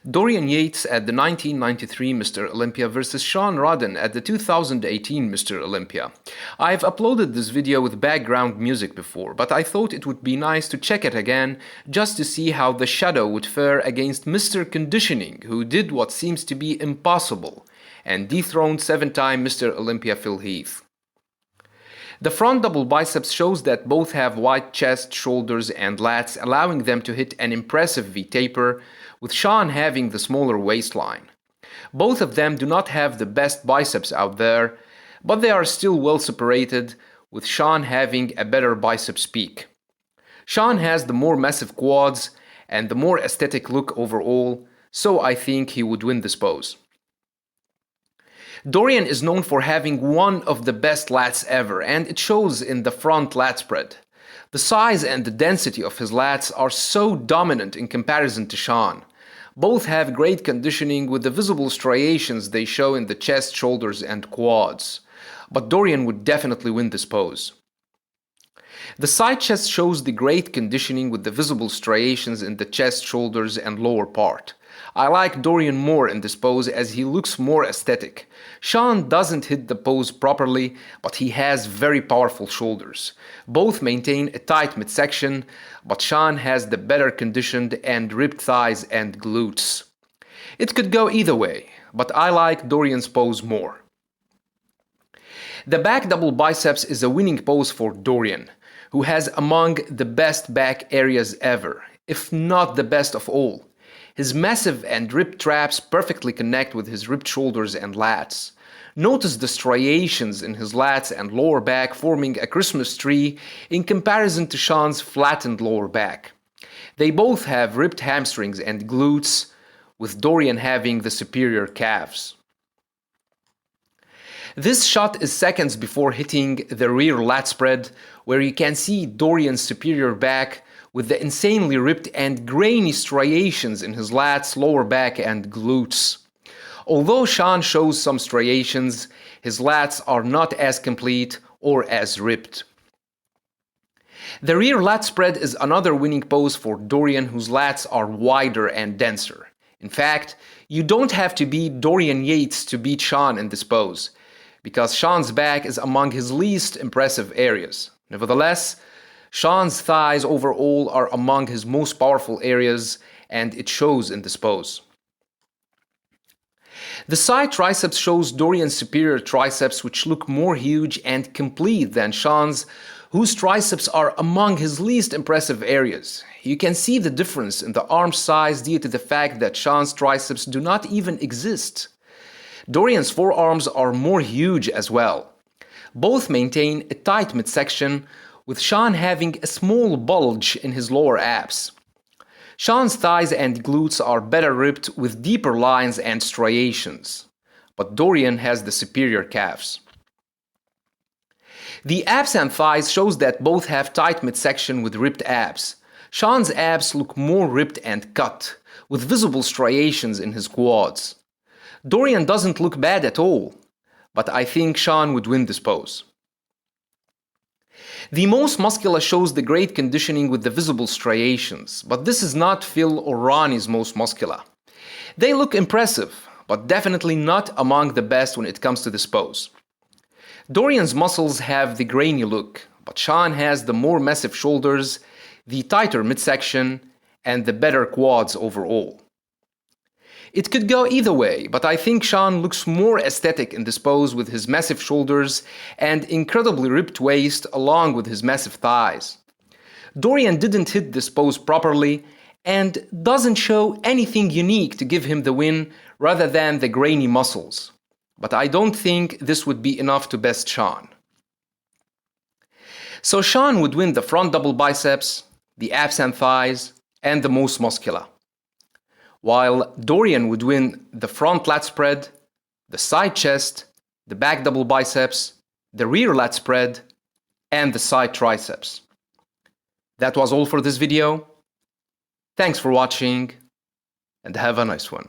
Dorian Yates at the 1993 Mr. Olympia versus Shawn Rhoden at the 2018 Mr. Olympia. I've uploaded this video with background music before, but I thought it would be nice to check it again just to see how the shadow would fare against Mr. Conditioning, who did what seems to be impossible and dethroned 7-time Mr. Olympia Phil Heath. The front double biceps shows that both have wide chest, shoulders and lats, allowing them to hit an impressive V-taper, with Shawn having the smaller waistline. Both of them do not have the best biceps out there, but they are still well separated, with Shawn having a better biceps peak. Shawn has the more massive quads and the more aesthetic look overall, so I think he would win this pose. Dorian is known for having one of the best lats ever, and it shows in the front lat spread. The size and the density of his lats are so dominant in comparison to Shawn. Both have great conditioning with the visible striations they show in the chest, shoulders and quads. But Dorian would definitely win this pose. The side chest shows the great conditioning with the visible striations in the chest, shoulders and lower part. I like Dorian more in this pose as he looks more aesthetic. Shawn doesn't hit the pose properly, but he has very powerful shoulders. Both maintain a tight midsection, but Shawn has the better conditioned and ripped thighs and glutes. It could go either way, but I like Dorian's pose more. The back double biceps is a winning pose for Dorian, who has among the best back areas ever, if not the best of all. His massive and ripped traps perfectly connect with his ripped shoulders and lats. Notice the striations in his lats and lower back forming a Christmas tree in comparison to Shawn's flattened lower back. They both have ripped hamstrings and glutes, with Dorian having the superior calves. This shot is seconds before hitting the rear lat spread, where you can see Dorian's superior back with the insanely ripped and grainy striations in his lats, lower back and glutes. Although Shawn shows some striations, his lats are not as complete or as ripped. The rear lat spread is another winning pose for Dorian, whose lats are wider and denser. In fact, you don't have to be Dorian Yates to beat Shawn in this pose, because Shawn's back is among his least impressive areas. Nevertheless, Shawn's thighs overall are among his most powerful areas, and it shows in this pose. The side triceps shows Dorian's superior triceps, which look more huge and complete than Shawn's, whose triceps are among his least impressive areas. You can see the difference in the arm size due to the fact that Shawn's triceps do not even exist. Dorian's forearms are more huge as well. Both maintain a tight midsection, with Shawn having a small bulge in his lower abs. Shawn's thighs and glutes are better ripped with deeper lines and striations, but Dorian has the superior calves. The abs and thighs shows that both have tight midsection with ripped abs. Shawn's abs look more ripped and cut, with visible striations in his quads. Dorian doesn't look bad at all, but I think Shawn would win this pose. The most muscular shows the great conditioning with the visible striations, but this is not Phil or Ronnie's most muscular. They look impressive, but definitely not among the best when it comes to this pose. Dorian's muscles have the grainy look, but Shawn has the more massive shoulders, the tighter midsection, and the better quads overall. It could go either way, but I think Shawn looks more aesthetic in this pose with his massive shoulders and incredibly ripped waist along with his massive thighs. Dorian didn't hit this pose properly and doesn't show anything unique to give him the win rather than the grainy muscles. But I don't think this would be enough to best Shawn. So Shawn would win the front double biceps, the abs and thighs, and the most muscular, while Dorian would win the front lat spread, the side chest, the back double biceps, the rear lat spread, and the side triceps. That was all for this video. Thanks for watching, and have a nice one.